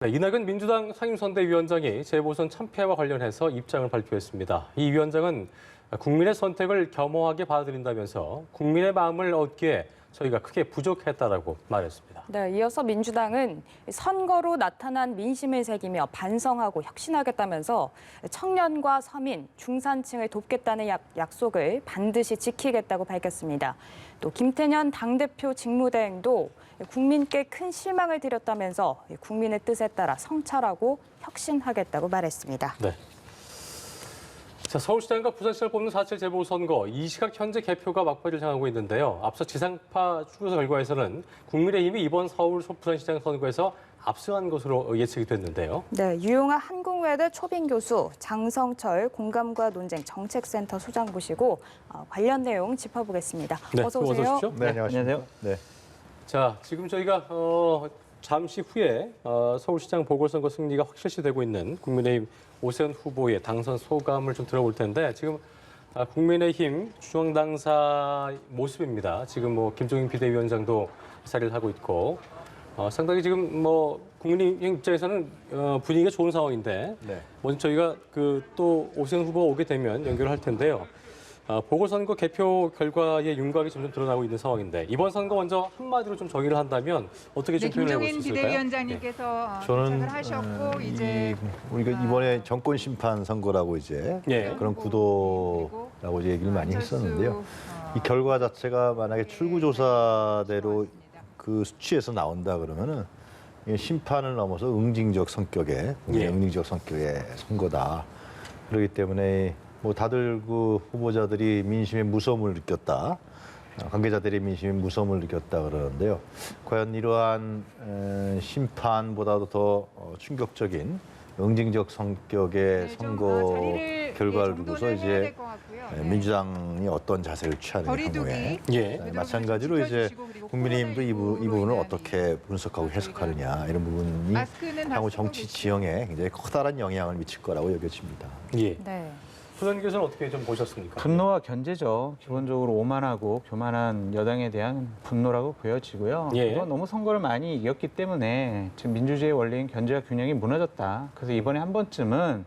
네, 이낙연 민주당 상임선대위원장이 재보선 참패와 관련해서 입장을 발표했습니다. 이 위원장은 국민의 선택을 겸허하게 받아들인다면서 국민의 마음을 얻기에 저희가 크게 부족했다라고 말했습니다. 네, 이어서 민주당은 선거로 나타난 민심을 새기며 반성하고 혁신하겠다면서 청년과 서민, 중산층을 돕겠다는 약속을 반드시 지키겠다고 밝혔습니다. 또 김태년 당대표 직무대행도 국민께 큰 실망을 드렸다면서 국민의 뜻에 따라 성찰하고 혁신하겠다고 말했습니다. 네. 자, 서울시장과 부산시장을 뽑는 4.7 재보선거, 이 시각 현재 개표가 막바지를 향하고 있는데요. 앞서 지상파 추조사 결과에서는 국민의힘이 이번 서울 부산시장 선거에서 압승한 것으로 예측이 됐는데요. 네, 유용한 한국외대 초빙 교수 장성철 공감과 논쟁 정책센터 소장 모시고 관련 내용 짚어보겠습니다. 네, 어서 오세요. 어서 오십시오. 네, 안녕하세요. 네. 자, 지금 저희가 잠시 후에 서울시장 보궐선거 승리가 확실시되고 있는 국민의힘 오세훈 후보의 당선 소감을 좀 들어볼 텐데 지금 국민의힘 중앙당사 모습입니다. 지금 김종인 비대위원장도 자리를 하고 있고 상당히 지금 국민의힘 입장에서는 분위기가 좋은 상황인데 네. 먼저 저희가 또 오세훈 후보가 오게 되면 연결을 할 텐데요. 보궐선거 개표 결과의 윤곽이 점점 드러나고 있는 상황인데 이번 선거 먼저 한마디로 좀 정의를 한다면 어떻게 좀 표현해 볼 수 김종인 있을까요? 비대위원장님께서 저는 도착을 하셨고 이제 우리가 이번에 정권 심판 선거라고 이제 예. 그런 구도라고 이제 얘기를 많이 했었는데요. 이 결과 자체가 만약에 출구조사대로 그 수치에서 나온다 그러면은 심판을 넘어서 응징적 성격의 응징적 성격의 선거다. 그렇기 때문에 다들 그 후보자들이 민심의 무서움을 느꼈다. 관계자들이 민심의 무서움을 느꼈다 그러는데요. 과연 이러한 심판보다도 더 충격적인 응징적 성격의 선거 결과를 두고서 이제 민주당이 어떤 자세를 취하는 향후에 마찬가지로 이제 국민의힘도 이 부분을 어떻게 분석하고 해석하느냐 이런 부분이 향후 정치 지형에 굉장히 커다란 영향을 미칠 거라고 여겨집니다. 예. 네. 부장님께서는 어떻게 좀 보셨습니까? 분노와 견제죠. 기본적으로 오만하고 교만한 여당에 대한 분노라고 보여지고요. 예. 이건 너무 선거를 많이 이겼기 때문에 지금 민주주의의 원리인 견제와 균형이 무너졌다. 그래서 이번에 한 번쯤은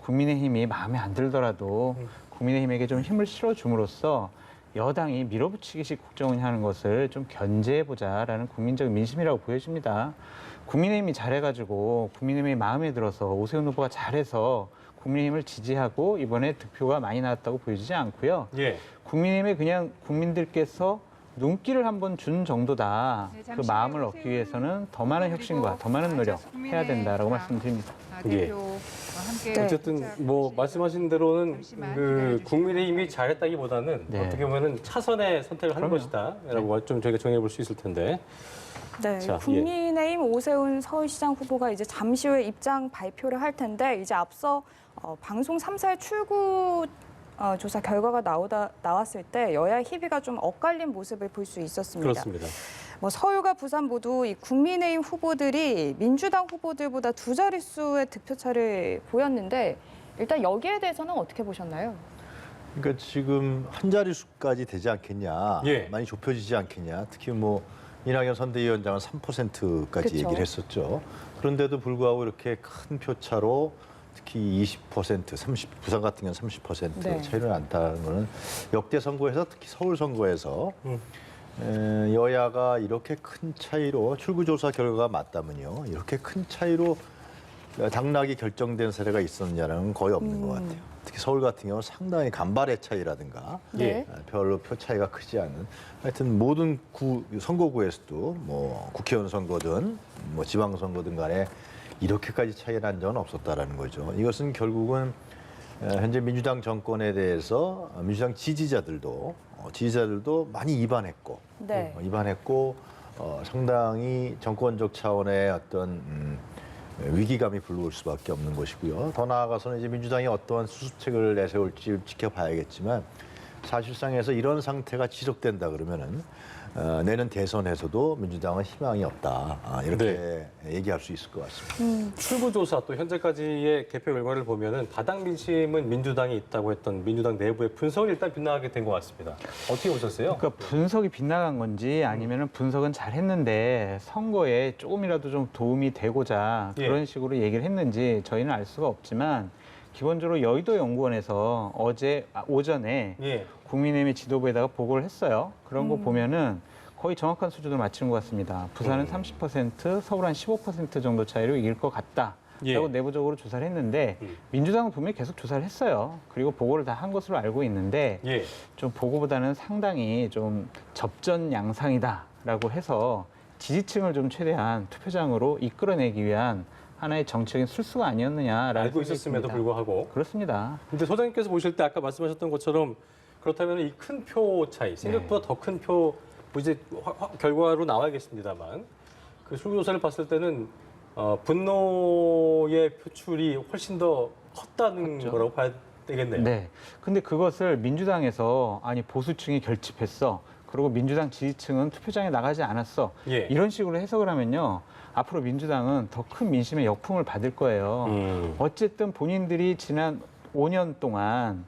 국민의힘이 마음에 안 들더라도 국민의힘에게 좀 힘을 실어줌으로써 여당이 밀어붙이기식 국정운영하는 것을 좀 견제해보자라는 국민적인 민심이라고 보여집니다. 국민의힘이 잘해가지고 국민의힘이 마음에 들어서 오세훈 후보가 잘해서 국민의힘을 지지하고 이번에 득표가 많이 나왔다고 보여지지 않고요. 예. 국민의힘에 그냥 국민들께서 눈길을 한번 준 정도다. 그 마음을 얻기 위해서는 더 많은 혁신과 더 많은 노력 해야 된다라고 말씀드립니다. 예. 네. 어쨌든 말씀하신 대로는 국민의힘이 잘했다기보다는 네. 어떻게 보면은 차선의 선택을 한 그럼요. 것이다라고 좀 저희가 정해 볼 수 있을 텐데. 네, 자, 국민의힘 오세훈 서울시장 후보가 이제 잠시 후에 입장 발표를 할 텐데 이제 앞서 방송 3사의 출구 조사 결과가 나왔을 때 여야 희비가 좀 엇갈린 모습을 볼 수 있었습니다. 그렇습니다. 서울과 부산 모두 이 국민의힘 후보들이 민주당 후보들보다 두 자릿수의 득표차를 보였는데 일단 여기에 대해서는 어떻게 보셨나요? 그러니까 지금 한 자릿수까지 되지 않겠냐, 예. 많이 좁혀지지 않겠냐. 특히 이낙연 선대위원장은 3%까지 그쵸. 얘기를 했었죠. 그런데도 불구하고 이렇게 큰 표차로 특히 20%, 부산 같은 경우는 30% 네. 차이를 난다는 것은 역대 선거에서 특히 서울 선거에서 여야가 이렇게 큰 차이로 출구조사 결과가 맞다면요. 이렇게 큰 차이로 당락이 결정된 사례가 있었느냐는 건 거의 없는 것 같아요. 특히 서울 같은 경우는 상당히 간발의 차이라든가 네. 별로 표 차이가 크지 않은 하여튼 모든 선거구에서도 국회의원 선거든 지방선거든 간에 이렇게까지 차이가 난 적은 없었다라는 거죠. 이것은 결국은 현재 민주당 정권에 대해서 민주당 지지자들도 많이 이반했고 네. 상당히 정권적 차원의 어떤 위기감이 불러올 수밖에 없는 것이고요. 더 나아가서는 이제 민주당이 어떠한 수습책을 내세울지 지켜봐야겠지만 사실상에서 이런 상태가 지속된다 그러면은 내년 대선에서도 민주당은 희망이 없다. 이렇게 얘기할 수 있을 것 같습니다. 출구조사 또 현재까지의 개표 결과를 보면은 바닥 민심은 민주당이 있다고 했던 민주당 내부의 분석이 일단 빗나가게 된 것 같습니다. 어떻게 보셨어요? 그러니까 분석이 빗나간 건지 아니면은 분석은 잘했는데 선거에 조금이라도 좀 도움이 되고자 예. 그런 식으로 얘기를 했는지 저희는 알 수가 없지만 기본적으로 여의도 연구원에서 어제 오전에 예. 국민의힘 지도부에다가 보고를 했어요. 그런 거 보면은 거의 정확한 수준을 맞춘 것 같습니다. 부산은 30%, 서울 한 15% 정도 차이로 이길 것 같다. 예. 라고 내부적으로 조사를 했는데 민주당은 분명히 계속 조사를 했어요. 그리고 보고를 다 한 것으로 알고 있는데 예. 좀 보고보다는 상당히 좀 접전 양상이다라고 해서 지지층을 좀 최대한 투표장으로 이끌어내기 위한 하나의 정치적인 술수가 아니었느냐라는 알고 생각이 있었음에도 듭니다. 불구하고. 그렇습니다. 근데 소장님께서 보실 때 아까 말씀하셨던 것처럼 그렇다면 이 큰 표 차이, 생각보다 더 큰 표, 뭐 이제 결과로 나와야겠습니다만 그 출구조사를 봤을 때는 분노의 표출이 훨씬 더 컸다는 컸죠. 거라고 봐야 되겠네요. 네. 근데 그것을 민주당에서 아니 보수층이 결집했어. 그리고 민주당 지지층은 투표장에 나가지 않았어. 예. 이런 식으로 해석을 하면요. 앞으로 민주당은 더 큰 민심의 역풍을 받을 거예요. 어쨌든 본인들이 지난 5년 동안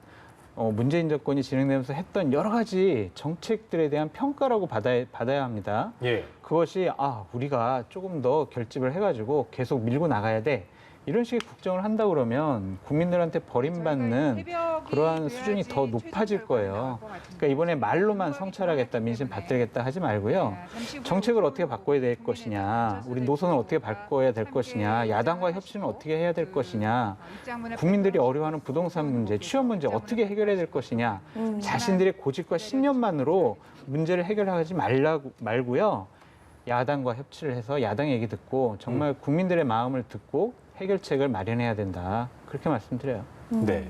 문재인 정권이 진행되면서 했던 여러 가지 정책들에 대한 평가라고 받아야 합니다. 예. 그것이 우리가 조금 더 결집을 해가지고 계속 밀고 나가야 돼. 이런 식의 국정을 한다 그러면 국민들한테 버림받는 그러한 수준이 더 높아질 거예요. 그러니까 이번에 말로만 성찰하겠다, 민심 받들겠다 하지 말고요. 정책을 어떻게 바꿔야 될 것이냐, 우리 노선을 어떻게 바꿔야 될 것이냐, 야당과 협치는 어떻게 해야 될 것이냐, 국민들이 어려워하는 부동산 문제, 취업 문제 어떻게 해결해야 될 것이냐, 자신들의 고집과 신념만으로 문제를 해결하지 말고요. 야당과 협치를 해서 야당 얘기 듣고 정말 국민들의 마음을 듣고 해결책을 마련해야 된다. 그렇게 말씀드려요. 네.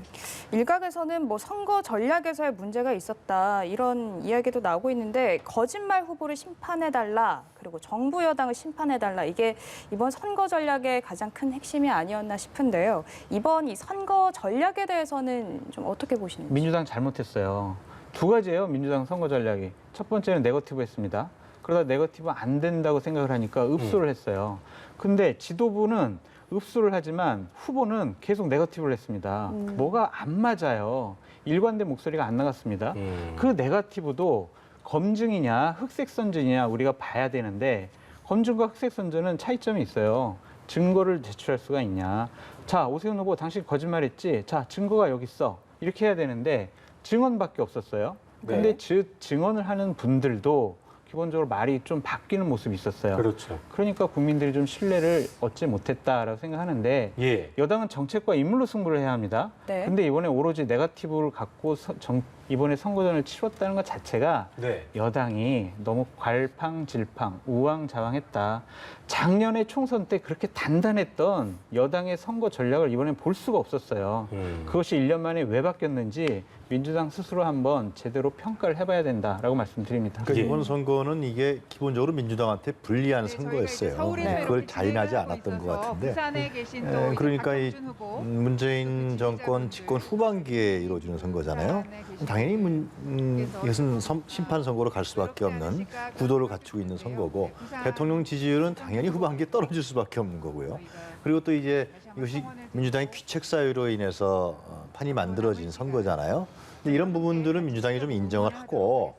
일각에서는 뭐 선거 전략에서의 문제가 있었다 이런 이야기도 나오고 있는데 거짓말 후보를 심판해달라 그리고 정부 여당을 심판해달라 이게 이번 선거 전략의 가장 큰 핵심이 아니었나 싶은데요. 이번 이 선거 전략에 대해서는 좀 어떻게 보시는지? 민주당 잘못했어요. 두 가지예요. 민주당 선거 전략이. 첫 번째는 네거티브 했습니다. 그러다 네거티브 안 된다고 생각을 하니까 읍수를 했어요. 근데 지도부는 읍수를 하지만 후보는 계속 네거티브를 했습니다. 뭐가 안 맞아요. 일관된 목소리가 안 나갔습니다. 그 네거티브도 검증이냐 흑색 선전이냐 우리가 봐야 되는데 검증과 흑색 선전은 차이점이 있어요. 증거를 제출할 수가 있냐. 자, 오세훈 후보 당신 거짓말했지. 자, 증거가 여기 있어. 이렇게 해야 되는데 증언밖에 없었어요. 근데 증언을 하는 분들도 기본적으로 말이 좀 바뀌는 모습이 있었어요. 그렇죠. 그러니까 국민들이 좀 신뢰를 얻지 못했다라고 생각하는데 예. 여당은 정책과 인물로 승부를 해야 합니다. 네. 근데 이번에 오로지 네거티브를 갖고 이번에 선거전을 치렀다는 것 자체가 네. 여당이 너무 괄팡질팡, 우왕좌왕했다. 작년에 총선 때 그렇게 단단했던 여당의 선거 전략을 이번엔 볼 수가 없었어요. 그것이 1년 만에 왜 바뀌었는지 민주당 스스로 한번 제대로 평가를 해봐야 된다라고 말씀드립니다. 그러니까 예. 이번 선거는 이게 기본적으로 민주당한테 불리한 선거였어요. 그걸 자인하지 않았던 것 같은데. 그러니까 이 문재인 정권 집권 후반기에 이루어지는 선거잖아요. 당연히 이것은 심판 선거로 갈 수밖에 없는 구도를 갖추고 있는 선거고 대통령 지지율은 당연히 후반기에 떨어질 수밖에 없는 거고요. 그리고 또 이제 이것이 민주당의 귀책 사유로 인해서 판이 만들어진 선거잖아요. 근데 이런 부분들은 민주당이 좀 인정을 하고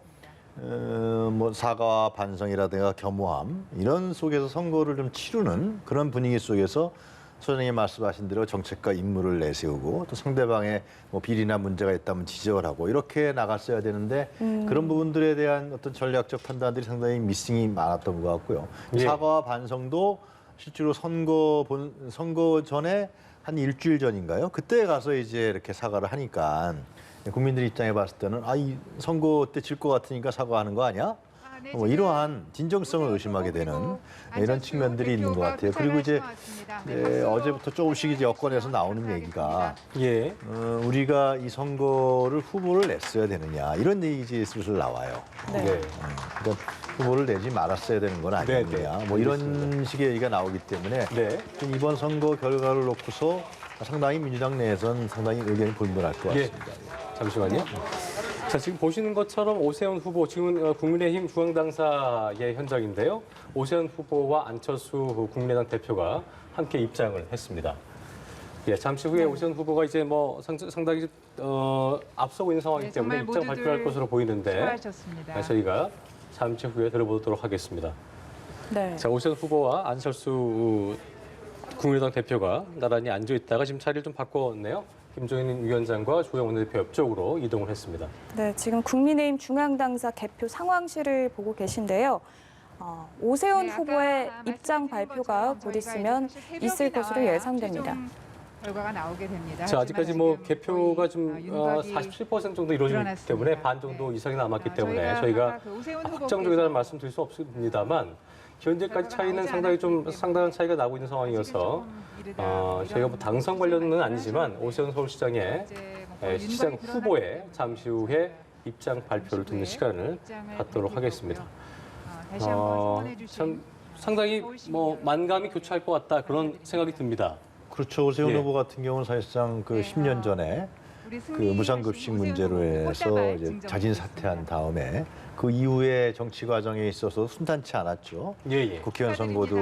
뭐 사과와 반성이라든가 겸허함 이런 속에서 선거를 좀 치르는 그런 분위기 속에서 소장님 말씀하신 대로 정책과 임무를 내세우고 또 상대방의 뭐 비리나 문제가 있다면 지적을 하고 이렇게 나갔어야 되는데 그런 부분들에 대한 어떤 전략적 판단들이 상당히 미싱이 많았던 것 같고요. 예. 사과와 반성도 실제로 선거 전에 한 일주일 전인가요? 그때 가서 이제 이렇게 사과를 하니까 국민들 입장에 봤을 때는 이 선거 때 질 것 같으니까 사과하는 거 아니야? 뭐 이러한 진정성을 의심하게 되는 이런 측면들이 있는 것 같아요. 그리고 이제 어제부터 조금씩 이제 여권에서 나오는 얘기가 예. 우리가 이 선거를 후보를 냈어야 되느냐 이런 얘기 슬슬 나와요. 네. 그러니까 후보를 내지 말았어야 되는 건 아니냐. 뭐 이런 식의 얘기가 나오기 때문에 네. 좀 이번 선거 결과를 놓고서 상당히 민주당 내에서는 상당히 의견이 분분할 것 예. 같습니다. 잠시만요. 자, 자, 지금 보시는 것처럼 오세훈 후보, 지금 국민의힘 중앙당사의 현장인데요. 오세훈 후보와 안철수 국민의당 대표가 함께 입장을 했습니다. 예, 잠시 후에 오세훈 후보가 이제 뭐 상당히 앞서고 있는 상황이기 때문에 정말 입장 발표할 것으로 보이는데 수고하셨습니다. 저희가 잠시 후에 들어보도록 하겠습니다. 네. 자, 오세훈 후보와 안철수 국민의당 대표가 나란히 앉아 있다가 지금 자리를 좀 바꿨네요. 김종인 위원장과 조영원 대표 옆쪽으로 이동을 했습니다. 네, 지금 국민의힘 중앙당사 개표 상황실을 보고 계신데요. 오세훈 네, 아까 후보의 말씀드린 입장 발표가 것처럼 곧 저희가 있으면 이제 사실 새벽에 있을 것으로 나와야 예상됩니다. 최종 결과가 나오게 됩니다. 자, 아직까지 뭐 하지만 개표가 지금 좀 윤곽이 47% 정도 이루어지기 드러났습니다. 때문에 반 정도 네. 이상이 남았기 때문에 저희가 아까 그 오세훈 확정적이라는 후보께서 말씀드릴 수 없습니다만 현재까지 차이는 나오지 상당히 좀 않았기 상당한 차이가 나고 있는 상황이어서 저희가 뭐 당선 관련은 아니지만 오세훈 서울시장의 시장 후보의 잠시 후에 입장 발표를 듣는 시간을 갖도록 하겠습니다. 다시 한번 소원해 주신 참 상당히 뭐 만감이 교차할 것 같다 그런 생각이 듭니다. 그렇죠. 오세훈 예. 후보 같은 경우는 사실상 그 10년 전에 그 무상급식 문제로 해서 이제 자진 사퇴한 다음에 그 이후에 정치 과정에 있어서 순탄치 않았죠. 예. 국회의원 선거도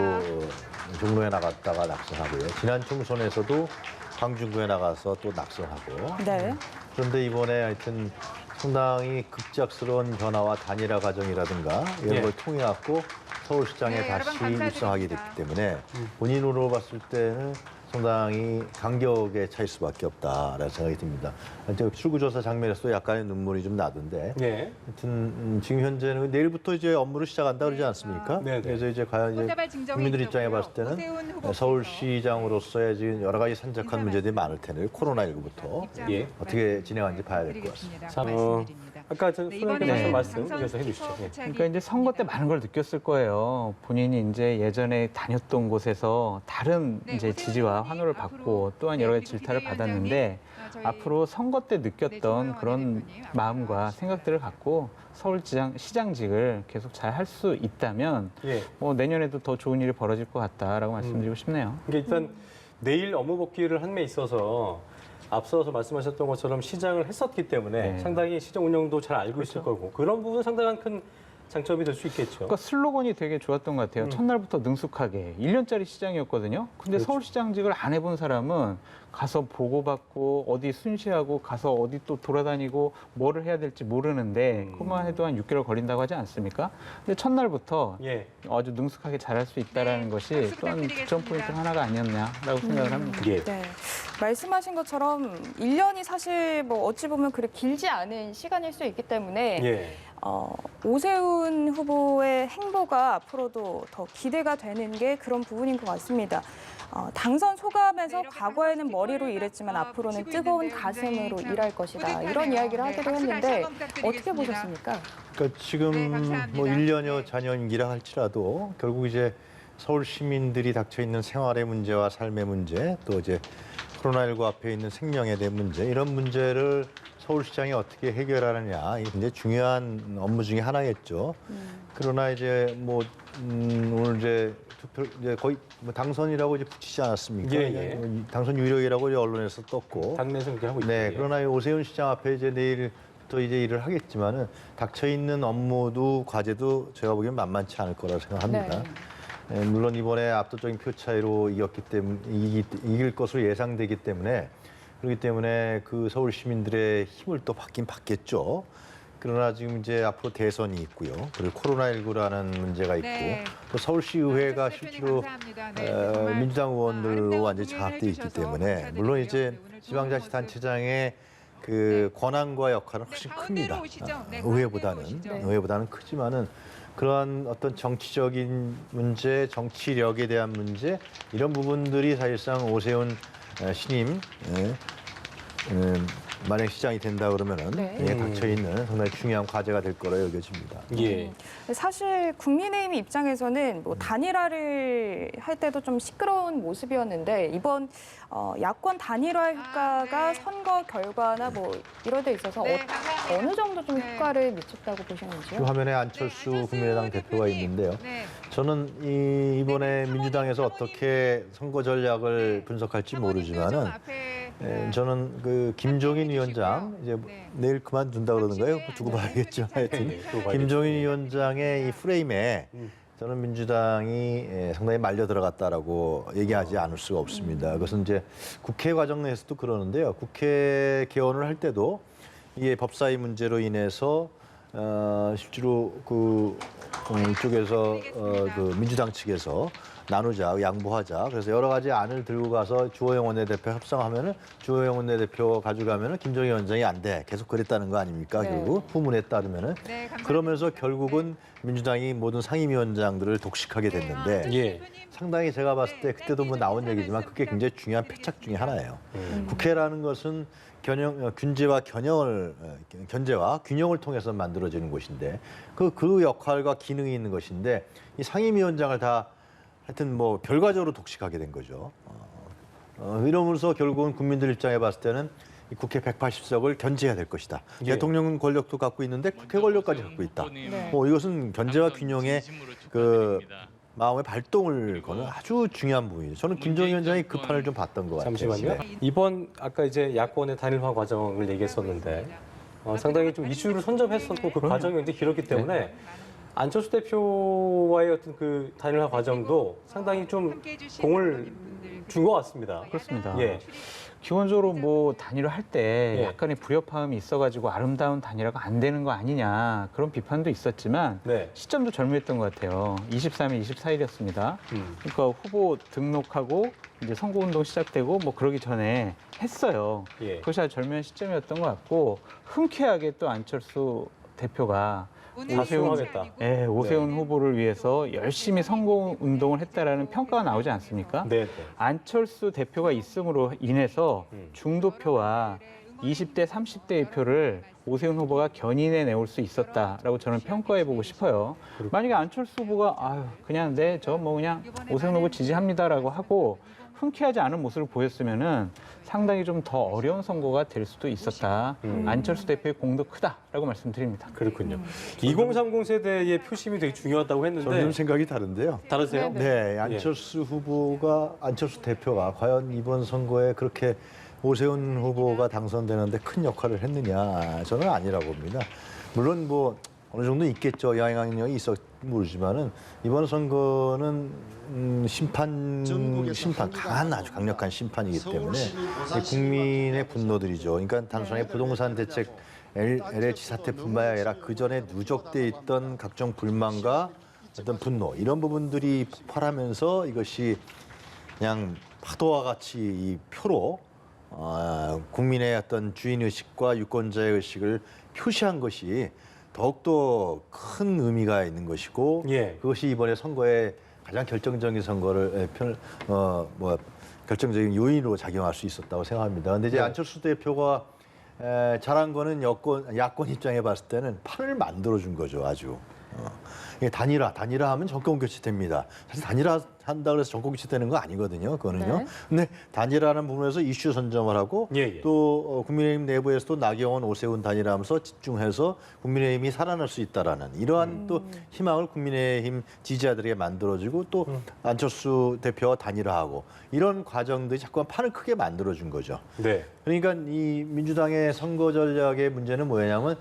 종로에 나갔다가 낙선하고요. 지난 총선에서도 광중구에 나가서 또 낙선하고. 네. 그런데 이번에 하여튼 상당히 급작스러운 변화와 단일화 과정이라든가 이런 예. 걸 통해 갖고 서울시장에 네, 여러 다시 번 감사드립니다. 입성하게 됐기 때문에 본인으로 봤을 때는 상당히 간격의 차일 수밖에 없다라는 생각이 듭니다. 이제 출구조사 장면에서 약간의 눈물이 좀 나던데 예. 하여튼 지금 현재는 내일부터 이제 업무를 시작한다 그러지 않습니까? 네, 네. 그래서 이제 과연 이제 꽃다발 증정이 국민들 있었고요. 입장에 봤을 때는 오세훈 후보께서 서울시장으로서의 지금 여러 가지 산적한 문제들이 많을 텐데 코로나19부터 입장 예. 어떻게 진행하는지 봐야 될 것 같습니다. 참, 말씀드립니다. 아까 저 네, 소장님께서 이번에는 하신 말씀 당선 이어서 해주시죠. 예. 후보 그러니까 이제 선거 때 많은 걸 느꼈을 거예요. 본인이 이제 예전에 다녔던 곳에서 다른 네, 이제 오세훈 지지와 의원님 환호를 앞으로, 받고 또한 여러 가지 그리고 질타를 비대위원장님, 받았는데 저희 앞으로 선거 때 네, 느꼈던 조영원 그런 대표님 마음과 앞으로 생각들을 갖고 시장직을 계속 잘 할 수 있다면 예. 뭐 내년에도 더 좋은 일이 벌어질 것 같다라고 말씀드리고 싶네요. 그러니까 일단 내일 업무 복귀를 한 데 있어서 앞서서 말씀하셨던 것처럼 시장을 했었기 때문에 네. 상당히 시장 운영도 잘 알고 있을 거고 그런 부분은 상당한 큰 장점이 될 수 있겠죠. 그러니까 슬로건이 되게 좋았던 것 같아요. 첫날부터 능숙하게 1년짜리 시장이었거든요. 근데 그렇죠. 서울시장직을 안 해본 사람은 가서 보고받고 어디 순시하고 가서 어디 또 돌아다니고 뭐를 해야 될지 모르는데 그것만 해도 한 6개월 걸린다고 하지 않습니까? 근데 첫날부터 예. 아주 능숙하게 잘할 수 있다는 네, 것이 박수 또한 득점 부탁드리겠습니다. 포인트 하나가 아니었냐라고 생각을 합니다. 예. 네. 말씀하신 것처럼 1년이 사실 뭐 어찌 보면 그리 길지 않은 시간일 수 있기 때문에 예. 오세훈 후보의 행보가 앞으로도 더 기대가 되는 게 그런 부분인 것 같습니다. 당선 소감에서 네, 과거에는 머리로 일했지만 앞으로는 뜨거운 가슴으로 일할 것이다. 이런 이야기를 하기도 했는데 어떻게 보셨습니까? 그러니까 지금 네, 감사합니다. 뭐 1년여 네. 잔여임기라 할지라도 결국 이제 서울 시민들이 닥쳐 있는 생활의 문제와 삶의 문제 또 이제 코로나19 앞에 있는 생명에 대한 문제 이런 문제를 서울시장이 어떻게 해결하느냐 이게 굉장히 중요한 업무 중에 하나겠죠. 그러나 이제 뭐 오늘 이제 투표 이제 거의 뭐 당선이라고 이제 붙이지 않았습니까? 예, 예. 당선 유력이라고 이제 언론에서 떴고. 당내에서 그렇게 하고 있죠. 네, 예. 그러나 이 오세훈 시장 앞에 이제 내일부터 이제 일을 하겠지만은 닥쳐 있는 업무도 과제도 제가 보기엔 만만치 않을 거라고 생각합니다. 네. 물론 이번에 압도적인 표 차이로 이겼기 때문에 이길 것으로 예상되기 때문에 그렇기 때문에 그 서울 시민들의 힘을 또 받긴 받겠죠. 그러나 지금 이제 앞으로 대선이 있고요. 그리고 코로나19라는 문제가 있고 네. 또 서울시의회가 대표님 실제로 감사합니다. 네, 정말 민주당 의원들로 아름다운 완전히 공연을 장악돼 있기 해주셔서 때문에 감사드리고요. 물론 이제 네, 오늘 좋은 지방자치단체장의 그 권한과 역할은 훨씬 네, 가운데로 큽니다. 오시죠. 네, 의회보다는 가운데로 오시죠. 의회보다는 크지만은 그러한 어떤 정치적인 문제, 정치력에 대한 문제 이런 부분들이 사실상 오세훈 신임 만약 시장이 된다 그러면은 네. 닥쳐 있는 상당히 중요한 과제가 될 거라 여겨집니다. 예. 사실 국민의힘 입장에서는 뭐 단일화를 할 때도 좀 시끄러운 모습이었는데 이번 야권 단일화 효과가 네. 선거 결과나 뭐 이런 데 있어서 네, 감사합니다. 어느 정도 좀 네. 효과를 미쳤다고 보시는지요? 그 화면에 안철수 국민의당 대표가 대표님. 있는데요. 네. 저는 이번에 민주당에서 어떻게 선거 전략을 분석할지 모르지만은 저는 그 김종인 위원장 이제 내일 그만둔다 그러는가요? 두고 봐야겠죠. 하여튼 김종인 위원장의 이 프레임에 저는 민주당이 상당히 말려 들어갔다라고 얘기하지 않을 수가 없습니다. 그것은 이제 국회 과정 내에서도 그러는데요. 국회 개원을 할 때도 이게 법사위 문제로 인해서 실제로 이쪽에서 그 민주당 측에서 나누자, 양보하자. 그래서 여러 가지 안을 들고 가서 주호영 원내대표 협상하면은 주호영 원내대표 가져가면은 김종인 위원장이 안 돼. 계속 그랬다는 거 아닙니까? 네. 결국 후문에 따르면은 그러면서 결국은 민주당이 모든 상임위원장들을 독식하게 됐는데 예. 상당히 제가 봤을 때 그때도 뭐 나온 얘기지만 그게 굉장히 중요한 패착 중에 하나예요. 국회라는 것은 견제와 균형을 통해서 만들어지는 곳인데 그 역할과 기능이 있는 것인데 이 상임위원장을 다 하여튼 뭐 결과적으로 독식하게 된 거죠. 이러면서 결국은 국민들 입장에 봤을 때는 이 국회 180석을 견제해야 될 것이다. 예. 대통령 권력도 갖고 있는데 국회 권력까지 갖고 있다. 네. 이것은 견제와 균형의 그 마음의 발동을 거는 아주 중요한 부분이죠. 저는 김종인 위원장이 그 판을 좀 봤던 것 같아요. 잠시만요. 네. 이번 아까 이제 야권의 단일화 과정을 얘기했었는데 상당히 좀 이슈를 선점했었고 그 과정이 굉장히 길었기 때문에 안철수 대표와의 어떤 그 단일화 과정도 상당히 좀 공을 준 것 같습니다. 그렇습니다. 예. 기본적으로 뭐 단일화 할 때 예. 약간의 불협화음이 있어가지고 아름다운 단일화가 안 되는 거 아니냐 그런 비판도 있었지만 네. 시점도 절묘했던 것 같아요. 23일, 24일이었습니다. 그러니까 후보 등록하고 이제 선거운동 시작되고 뭐 그러기 전에 했어요. 예. 그것이 아주 절묘한 시점이었던 것 같고 흔쾌하게 또 안철수 대표가 다수용하겠다. 예, 오세훈 후보를 위해서 열심히 선거 운동을 했다라는 평가가 나오지 않습니까? 네. 네. 안철수 대표가 있음으로 인해서 중도표와 20대, 30대의 표를 오세훈 후보가 견인해 내올 수 있었다라고 저는 평가해보고 싶어요. 만약에 안철수 후보가 그냥 저 뭐 그냥 오세훈 후보 지지합니다라고 하고 흔쾌하지 않은 모습을 보였으면은 상당히 좀 더 어려운 선거가 될 수도 있었다. 안철수 대표의 공도 크다라고 말씀드립니다. 그렇군요. 2030 세대의 표심이 되게 중요하다고 저는 좀 했는데 생각이 다른데요. 다르세요? 네, 안철수 대표가 과연 이번 선거에 그렇게 오세훈 후보가 당선되는데 큰 역할을 했느냐? 저는 아니라고 봅니다. 물론 뭐 어느 정도 있겠죠. 영향력이 있었 모르지만은 이번 선거는 심판 아주 강력한 심판이기 때문에 국민의 분노들이죠. 그러니까 단순하게 부동산 대책 LH 사태뿐만 아니라 그 전에 누적돼 있던 각종 불만과 어떤 분노 이런 부분들이 폭발하면서 이것이 그냥 파도와 같이 이 표로 국민의 어떤 주인 의식과 유권자의 의식을 표시한 것이 더욱더 큰 의미가 있는 것이고 예. 그것이 이번에 선거에 가장 결정적인 결정적인 요인으로 작용할 수 있었다고 생각합니다. 그런데 이제 안철수 대표가 잘한 거는 야권 입장에 봤을 때는 판을 만들어준 거죠, 아주. 이게 단일화하면 정권 교체됩니다. 사실 단일화한다 그래서 정권 교체되는 거 아니거든요, 그거는요. 네. 근데 단일화하는 부분에서 이슈 선점을 하고 예. 또 국민의힘 내부에서도 나경원, 오세훈 단일화하면서 집중해서 국민의힘이 살아날 수 있다라는 이러한 또 희망을 국민의힘 지지자들에게 만들어주고 또 안철수 대표와 단일화하고 이런 과정들이 자꾸만 판을 크게 만들어준 거죠. 네. 그러니까 이 민주당의 선거 전략의 문제는 뭐냐면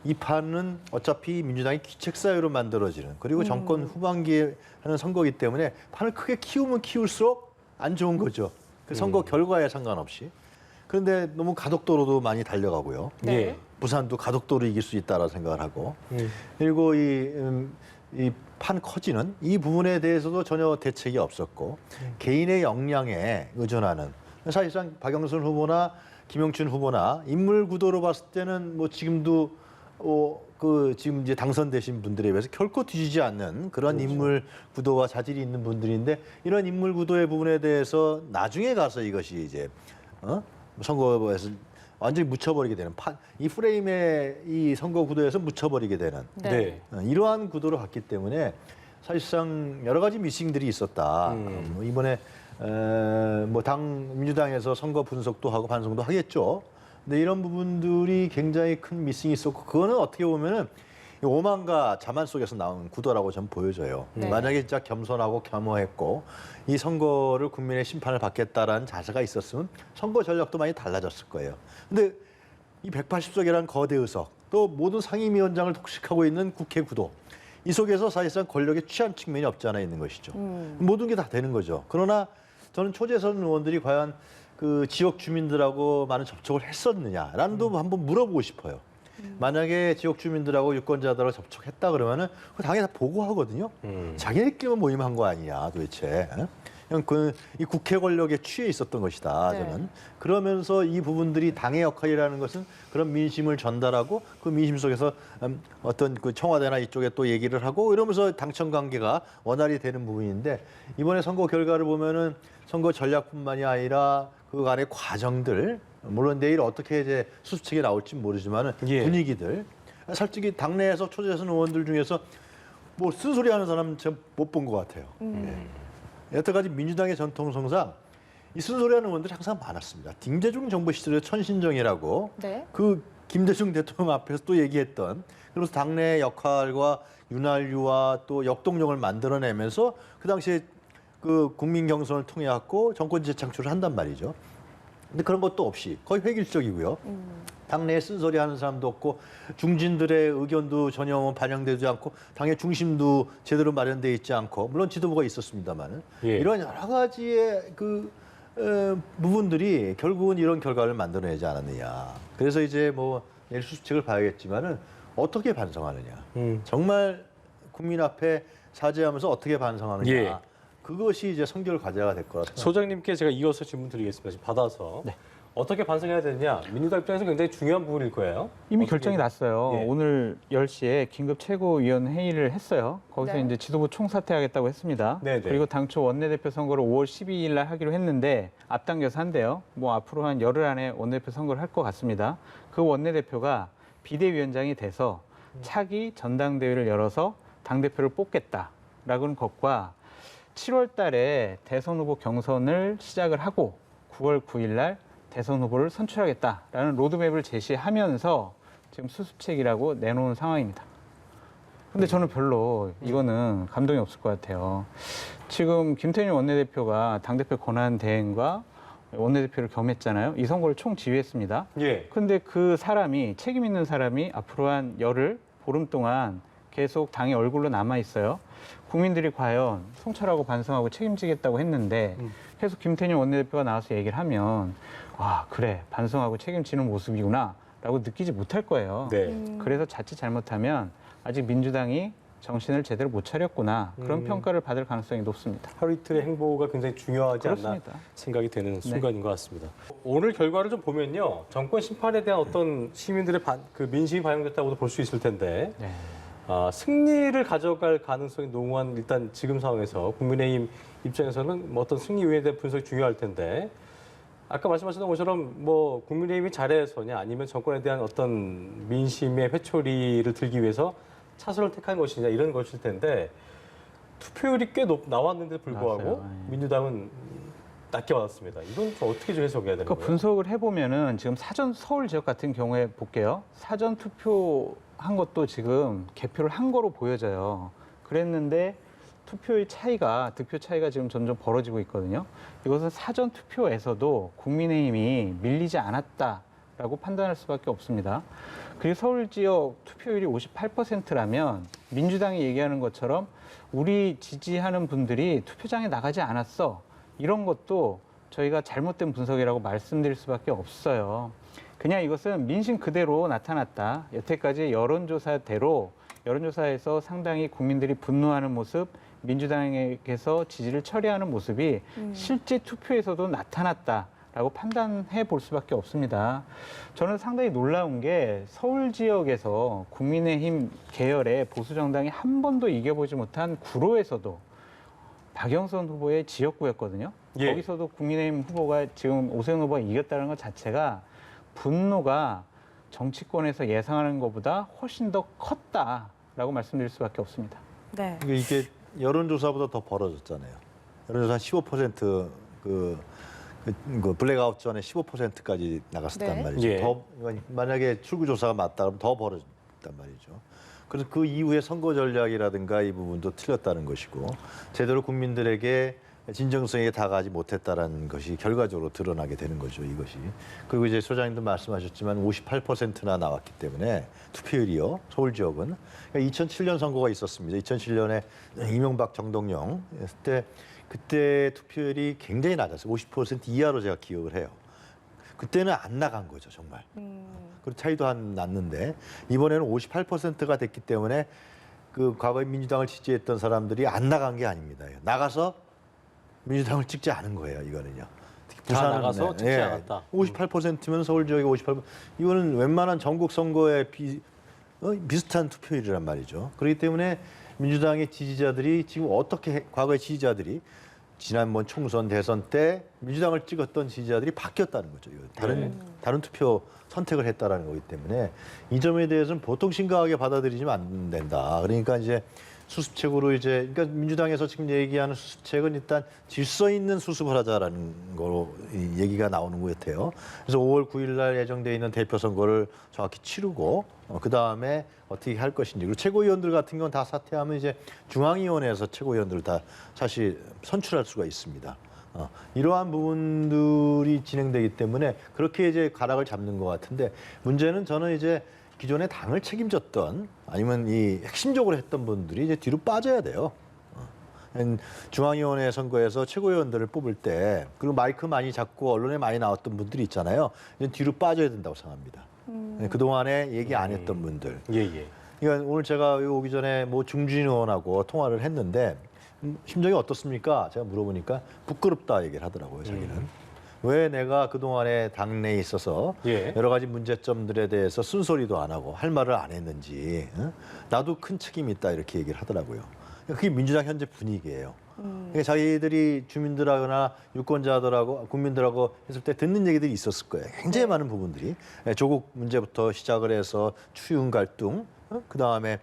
이 판은 어차피 민주당이 기책사유로 만들어지는 그리고 정권 후반기에 하는 선거이기 때문에 판을 크게 키우면 키울수록 안 좋은 거죠. 그 선거 결과에 상관없이. 그런데 너무 가덕도로도 많이 달려가고요. 예. 부산도 가덕도로 이길 수 있다라고 생각을 하고. 그리고 이 판 커지는 이 부분에 대해서도 전혀 대책이 없었고 개인의 역량에 의존하는 사실상 박영선 후보나 김영춘 후보나 인물 구도로 봤을 때는 뭐 지금도 지금 이제 당선되신 분들에 비해서 결코 뒤지지 않는 그런 인물 구도와 자질이 있는 분들인데 이런 인물 구도의 부분에 대해서 나중에 가서 이것이 이제 선거에서 완전히 묻혀버리게 되는 이 프레임의 이 선거 구도에서 묻혀버리게 되는 네. 이러한 구도로 갔기 때문에 사실상 여러 가지 미싱들이 있었다. 이번에 민주당에서 선거 분석도 하고 반성도 하겠죠. 근데 이런 부분들이 굉장히 큰 미싱이 있었고 그거는 어떻게 보면은 오만과 자만 속에서 나온 구도라고 저는 보여져요. 네. 만약에 진짜 겸손하고 겸허했고 이 선거를 국민의 심판을 받겠다라는 자세가 있었으면 선거 전략도 많이 달라졌을 거예요. 근데 이 180석이라는 거대 의석, 또 모든 상임위원장을 독식하고 있는 국회 구도, 이 속에서 사실상 권력에 취한 측면이 없지 않아 있는 것이죠. 모든 게 다 되는 거죠. 그러나 저는 초재선 의원들이 과연 그 지역 주민들하고 많은 접촉을 했었느냐라는 도 한번 물어보고 싶어요. 만약에 지역 주민들하고 유권자들하고 접촉했다 그러면은 그 당연히 다 보고하거든요. 자기네끼리만 모임한 거 아니냐 도대체. 그냥 이 국회 권력에 취해 있었던 것이다. 네. 저는 그러면서 이 부분들이 당의 역할이라는 것은 그런 민심을 전달하고 그 민심 속에서 어떤 그 청와대나 이쪽에 또 얘기를 하고 이러면서 당청 관계가 원활히 되는 부분인데 이번에 선거 결과를 보면은 선거 전략뿐만이 아니라 그 안의 과정들 물론 내일 어떻게 이제 수습책이 나올지 모르지만은 예. 분위기들 솔직히 당내에서 초재선 의원들 중에서 뭐 쓴소리 하는 사람 전 못 본 것 같아요. 예. 여태까지 민주당의 전통성상 이 쓴소리하는 의원들이 항상 많았습니다. 김대중 정부 시절에 천신정이라고 네. 그 김대중 대통령 앞에서 또 얘기했던 그래서 당내 역할과 윤활유와 또 역동력을 만들어내면서 그 당시에 그 국민 경선을 통해 갖고 정권 재창출을 한단 말이죠. 근데 그런 것도 없이 거의 획일적이고요. 당내에 쓴소리 하는 사람도 없고 중진들의 의견도 전혀 반영되지 않고 당의 중심도 제대로 마련돼 있지 않고 물론 지도부가 있었습니다만은 예. 이런 여러 가지의 그 부분들이 결국은 이런 결과를 만들어내지 않았느냐. 그래서 이제 뭐 내일 수습책을 봐야겠지만은 어떻게 반성하느냐. 정말 국민 앞에 사죄하면서 어떻게 반성하느냐. 예. 그것이 이제 선결 과제가 될 거라 생각합니다. 소장님께 제가 이어서 질문 드리겠습니다. 지금 받아서 어떻게 반성해야 되느냐 민주당 입장에서 굉장히 중요한 부분일 거예요. 이미 어떻게 결정이 났어요. 예. 오늘 10시에 긴급 최고위원 회의를 했어요. 거기서 네. 이제 지도부 총사퇴하겠다고 했습니다. 네네. 그리고 당초 원내대표 선거를 5월 12일 날 하기로 했는데 앞당겨서 한대요. 뭐 앞으로 한 열흘 안에 원내대표 선거를 할 것 같습니다. 그 원내대표가 비대위원장이 돼서 차기 전당대회를 열어서 당대표를 뽑겠다라는 것과 7월 달에 대선 후보 경선을 시작을 하고 9월 9일 날 대선 후보를 선출하겠다라는 로드맵을 제시하면서 지금 수습책이라고 내놓은 상황입니다. 근데 저는 별로 이거는 감동이 없을 것 같아요. 지금 김태년 원내대표가 당대표 권한 대행과 원내대표를 겸했잖아요. 이 선거를 총지휘했습니다. 예. 근데 그 사람이 책임 있는 사람이 앞으로 한 열흘 보름 동안 계속 당의 얼굴로 남아 있어요. 국민들이 과연 성찰하고 반성하고 책임지겠다고 했는데 계속 김태년 원내대표가 나와서 얘기를 하면 아 그래 반성하고 책임지는 모습이구나라고 느끼지 못할 거예요. 네. 그래서 자칫 잘못하면 아직 민주당이 정신을 제대로 못 차렸구나 그런 평가를 받을 가능성이 높습니다. 하루 이틀의 행보가 굉장히 중요하지 않나 그렇습니다. 생각이 되는 순간인 것 같습니다. 오늘 결과를 좀 보면요, 정권 심판에 대한 어떤 시민들의 그 민심이 반영됐다고도 볼 수 있을 텐데 네. 승리를 가져갈 가능성이 농후한 일단 지금 상황에서 국민의힘 입장에서는 뭐 어떤 승리 요인에 대한 분석이 중요할 텐데 아까 말씀하셨던 것처럼 뭐 국민의힘이 잘해서냐 아니면 정권에 대한 어떤 민심의 회초리를 들기 위해서 차선을 택한 것이냐 이런 것일 텐데 투표율이 꽤 나왔는데도 불구하고 맞아요. 예. 민주당은 낮게 받았습니다. 이건 좀 어떻게 좀 해석해야 되는 그 거예요? 분석을 해보면은 지금 사전 서울 지역 같은 경우에 볼게요. 사전 투표한 것도 지금 개표를 한 거로 보여져요. 그랬는데 득표 차이가 지금 점점 벌어지고 있거든요. 이것은 사전 투표에서도 국민의힘이 밀리지 않았다라고 판단할 수밖에 없습니다. 그리고 서울 지역 투표율이 58%라면 민주당이 얘기하는 것처럼 우리 지지하는 분들이 투표장에 나가지 않았어. 이런 것도 저희가 잘못된 분석이라고 말씀드릴 수밖에 없어요. 그냥 이것은 민심 그대로 나타났다. 여태까지 여론조사에서 상당히 국민들이 분노하는 모습, 민주당에게서 지지를 처리하는 모습이 실제 투표에서도 나타났다라고 판단해 볼 수밖에 없습니다. 저는 상당히 놀라운 게 서울 지역에서 국민의힘 계열의 보수정당이 한 번도 이겨보지 못한 구로에서도 박영선 후보의 지역구였거든요. 예. 거기서도 국민의힘 후보가 지금 오세훈 후보가 이겼다는 것 자체가 분노가 정치권에서 예상하는 것보다 훨씬 더 컸다라고 말씀드릴 수밖에 없습니다. 네. 이게 여론조사보다 더 벌어졌잖아요. 여론조사 한 15% 그 블랙아웃 전에 15%까지 나갔었단 네. 말이죠. 예. 더 만약에 출구조사가 맞다 그러면 더 벌어졌단 말이죠. 그래서 그 이후에 선거 전략이라든가 이 부분도 틀렸다는 것이고 제대로 국민들에게 진정성에 다가가지 못했다라는 것이 결과적으로 드러나게 되는 거죠, 이것이. 그리고 이제 소장님도 말씀하셨지만 58%나 나왔기 때문에 투표율이요, 서울 지역은. 그러니까 2007년 선거가 있었습니다. 2007년에 이명박 정동영 했을 때 그때 투표율이 굉장히 낮았어요. 50% 이하로 제가 기억을 해요. 그때는 안 나간 거죠, 정말. 그 차이도 났는데 이번에는 58%가 됐기 때문에 그 과거에 민주당을 지지했던 사람들이 안 나간 게 아닙니다. 나가서 민주당을 찍지 않은 거예요, 이거는요. 다 나가서 찍지 않았다. 58%면 서울 지역이 58%. 이거는 웬만한 전국 선거에 비슷한 투표율이란 말이죠. 그렇기 때문에 민주당의 지지자들이 지금 어떻게 과거의 지지자들이 지난번 총선 대선 때 민주당을 찍었던 지지자들이 바뀌었다는 거죠. 다른 투표 선택을 했다라는 거기 때문에 이 점에 대해서는 보통 심각하게 받아들이지면 안 된다. 그러니까 이제 수습책으로 이제 그러니까 민주당에서 지금 얘기하는 수습책은 일단 질서 있는 수습을 하자라는 거로 이 얘기가 나오는 것 같아요. 그래서 5월 9일 날 예정돼 있는 대표 선거를 정확히 치르고 그 다음에 어떻게 할 것인지 그리고 최고위원들 같은 경우는 다 사퇴하면 이제 중앙위원회에서 최고위원들을 다 사실 선출할 수가 있습니다. 이러한 부분들이 진행되기 때문에 그렇게 이제 가락을 잡는 것 같은데 문제는 저는 이제 기존에 당을 책임졌던 아니면 이 핵심적으로 했던 분들이 이제 뒤로 빠져야 돼요. 중앙위원회 선거에서 최고위원들을 뽑을 때 그리고 마이크 많이 잡고 언론에 많이 나왔던 분들이 있잖아요. 이제 뒤로 빠져야 된다고 생각합니다. 그동안에 얘기 안 했던 분들. 예. 그러니까 오늘 제가 여기 오기 전에 뭐 중진 의원하고 통화를 했는데 심정이 어떻습니까? 제가 물어보니까 부끄럽다 얘기를 하더라고요, 자기는. 왜 내가 그동안에 당내에 있어서 여러 가지 문제점들에 대해서 쓴소리도 안 하고 할 말을 안 했는지 나도 큰 책임이 있다 이렇게 얘기를 하더라고요. 그게 민주당 현재 분위기예요. 그러니까 자기들이 주민들하거나 유권자들하고 국민들하고 했을 때 듣는 얘기들이 있었을 거예요. 굉장히 많은 부분들이 조국 문제부터 시작을 해서 추윤 갈등, 그다음에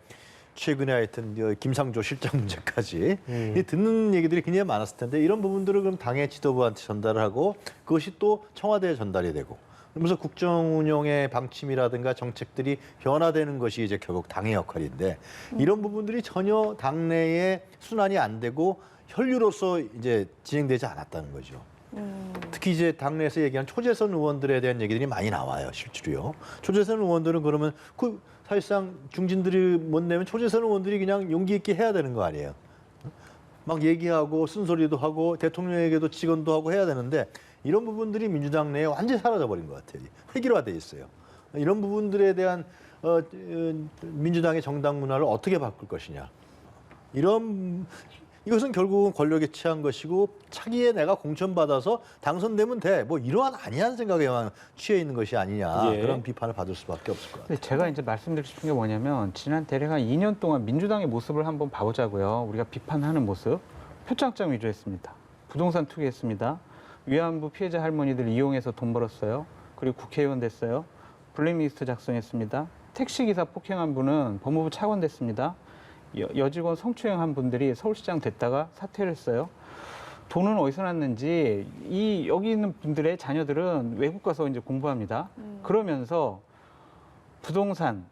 최근에 하여튼 김상조 실장 문제까지 듣는 얘기들이 굉장히 많았을 텐데 이런 부분들을 그럼 당의 지도부한테 전달을 하고 그것이 또 청와대에 전달이 되고 그러면서 국정 운영의 방침이라든가 정책들이 변화되는 것이 이제 결국 당의 역할인데 이런 부분들이 전혀 당내에 순환이 안 되고 혈류로서 이제 진행되지 않았다는 거죠. 특히 이제 당내에서 얘기한 초재선 의원들에 대한 얘기들이 많이 나와요, 실제로요. 초재선 의원들은 그러면 그 사실상 중진들이 못 내면 초재선 의원들이 그냥 용기 있게 해야 되는 거 아니에요. 막 얘기하고 쓴소리도 하고 대통령에게도 직언도 하고 해야 되는데 이런 부분들이 민주당 내에 완전히 사라져버린 것 같아요. 획일화돼 있어요. 이런 부분들에 대한 민주당의 정당 문화를 어떻게 바꿀 것이냐. 이것은 결국은 권력에 취한 것이고 차기에 내가 공천받아서 당선되면 돼. 뭐 이러한 아니한 생각에만 취해 있는 것이 아니냐. 그런 비판을 받을 수밖에 없을 것 같아요. 제가 이제 말씀드리고 싶은 게 뭐냐면 지난 대략 한 2년 동안 민주당의 모습을 한번 봐보자고요. 우리가 비판하는 모습. 표창장 위조했습니다. 부동산 투기했습니다. 위안부 피해자 할머니들 이용해서 돈 벌었어요. 그리고 국회의원 됐어요. 블랙리스트 작성했습니다. 택시기사 폭행한 분은 법무부 차관 됐습니다. 여직원 성추행한 분들이 서울시장 됐다가 사퇴를 했어요. 돈은 어디서 났는지 여기 있는 분들의 자녀들은 외국 가서 이제 공부합니다. 그러면서 부동산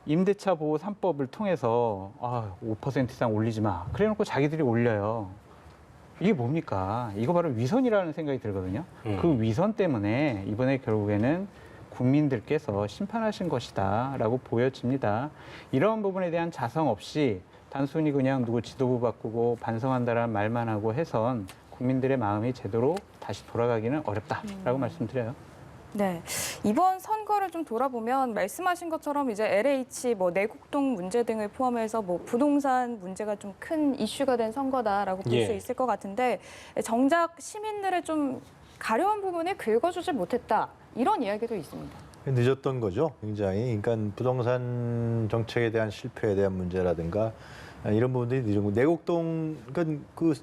임대차 보호 3법을 통해서 5% 이상 올리지 마. 그래놓고 자기들이 올려요. 이게 뭡니까? 이거 바로 위선이라는 생각이 들거든요. 그 위선 때문에 이번에 결국에는 국민들께서 심판하신 것이다라고 보여집니다. 이러한 부분에 대한 자성 없이 단순히 그냥 누구 지도부 바꾸고 반성한다라는 말만 하고 해선 국민들의 마음이 제대로 다시 돌아가기는 어렵다라고 말씀드려요. 네, 이번 선거를 좀 돌아보면 말씀하신 것처럼 이제 LH, 내곡동 문제 등을 포함해서 부동산 문제가 좀 큰 이슈가 된 선거다라고 볼 수 있을 것 같은데 정작 시민들의 좀 가려운 부분에 긁어주지 못했다. 이런 이야기도 있습니다. 늦었던 거죠, 굉장히. 그러니까 부동산 정책에 대한 실패에 대한 문제라든가 이런 부분들이 늦은 거. 내곡동, 그러니까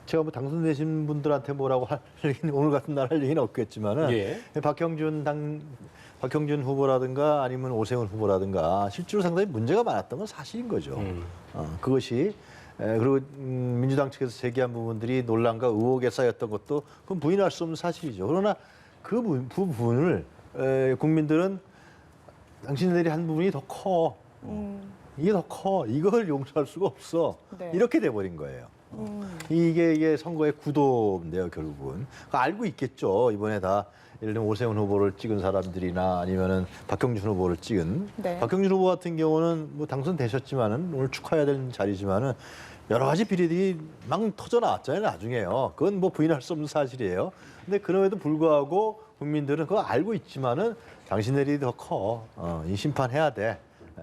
제가 당선되신 분들한테 뭐라고 할 얘기는 오늘 같은 날 할 얘기는 없겠지만은 박형준 후보라든가 아니면 오세훈 후보라든가 실제로 상당히 문제가 많았던 건 사실인 거죠. 그것이 그리고 민주당 측에서 제기한 부분들이 논란과 의혹에 쌓였던 것도 그건 부인할 수 없는 사실이죠. 그러나 그 부분을 국민들은 당신들이 한 부분이 더 커. 이게 더 커. 이걸 용서할 수가 없어. 네. 이렇게 돼버린 거예요. 이게 선거의 구도인데요, 결국은. 알고 있겠죠. 이번에 다 예를 들면 오세훈 후보를 찍은 사람들이나 아니면은 박형준 후보를 찍은 네. 박형준 후보 같은 경우는 뭐 당선되셨지만은 오늘 축하해야 되는 자리지만은 여러 가지 비리들이 막 터져 나왔잖아요, 나중에요. 그건 뭐 부인할 수 없는 사실이에요. 근데 그럼에도 불구하고 국민들은 그거 알고 있지만은 당신들이 더 커. 이 심판해야 돼.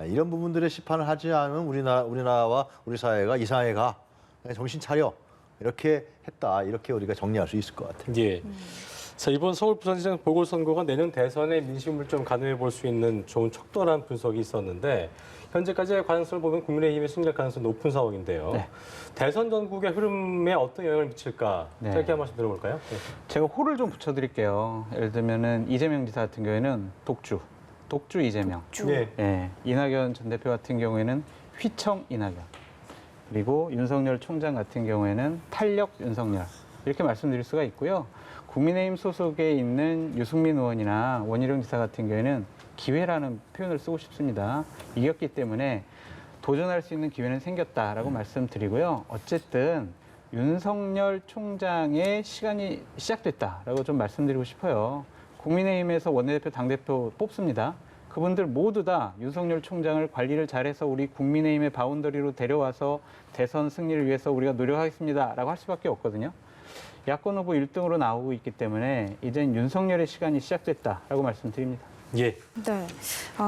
이런 부분들의 심판을 하지 않으면 우리나라와 우리 사회가 이상하게 가. 정신 차려. 이렇게 했다. 이렇게 우리가 정리할 수 있을 것 같아요. 예. 자, 이번 서울 부산시장 보궐선거가 내년 대선의 민심을 좀 가늠해 볼 수 있는 좋은 척도란 분석이 있었는데 현재까지의 가능성을 보면 국민의힘의 승리할 가능성이 높은 상황인데요. 네. 대선 전국의 흐름에 어떤 영향을 미칠까? 네. 짧게 한 말씀 들어볼까요? 네. 제가 호를 좀 붙여드릴게요. 예를 들면은 이재명 지사 같은 경우에는 독주 이재명. 예. 예, 이낙연 전 대표 같은 경우에는 휘청 이낙연. 그리고 윤석열 총장 같은 경우에는 탄력 윤석열. 이렇게 말씀드릴 수가 있고요. 국민의힘 소속에 있는 유승민 의원이나 원희룡 지사 같은 경우에는 기회라는 표현을 쓰고 싶습니다. 이겼기 때문에 도전할 수 있는 기회는 생겼다라고 말씀드리고요. 어쨌든 윤석열 총장의 시간이 시작됐다라고 좀 말씀드리고 싶어요. 국민의힘에서 원내대표, 당대표 뽑습니다. 그분들 모두 다 윤석열 총장을 관리를 잘해서 우리 국민의힘의 바운더리로 데려와서 대선 승리를 위해서 우리가 노력하겠습니다라고 할 수밖에 없거든요. 야권 후보 1등으로 나오고 있기 때문에 이젠 윤석열의 시간이 시작됐다라고 말씀드립니다. 예. 네.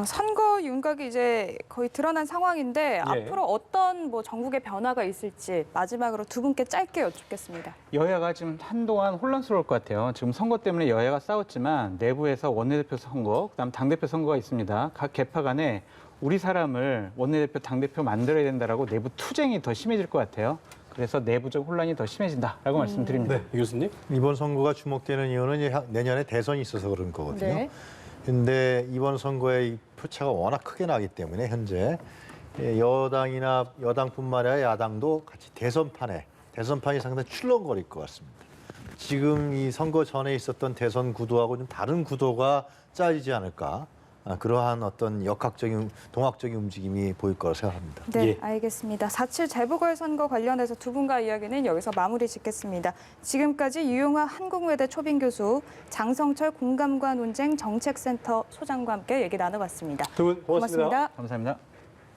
선거 윤곽이 이제 거의 드러난 상황인데 앞으로 어떤 뭐 전국의 변화가 있을지 마지막으로 두 분께 짧게 여쭙겠습니다. 여야가 지금 한동안 혼란스러울 것 같아요. 지금 선거 때문에 여야가 싸웠지만 내부에서 원내대표 선거, 그다음 당대표 선거가 있습니다. 각 계파 간에 우리 사람을 원내대표, 당대표 만들어야 된다라고 내부 투쟁이 더 심해질 것 같아요. 그래서 내부적 혼란이 더 심해진다라고 말씀드립니다. 네, 이 교수님. 이번 선거가 주목되는 이유는 내년에 대선이 있어서 그런 거거든요. 네. 근데 이번 선거에 이 표차가 워낙 크게 나기 때문에 현재 여당이나 여당뿐만 아니라 야당도 같이 대선판이 상당히 출렁거릴 것 같습니다. 지금 이 선거 전에 있었던 대선 구도하고 좀 다른 구도가 짜지지 않을까. 그러한 어떤 역학적인 동학적인 움직임이 보일 거라 생각합니다. 네, 예. 알겠습니다. 4.7 재보궐선거 관련해서 두 분과 이야기는 여기서 마무리 짓겠습니다. 지금까지 유용화 한국외대 초빙 교수, 장성철 공감과 논쟁 정책센터 소장과 함께 얘기 나눠봤습니다. 두 분 고맙습니다. 고맙습니다. 감사합니다.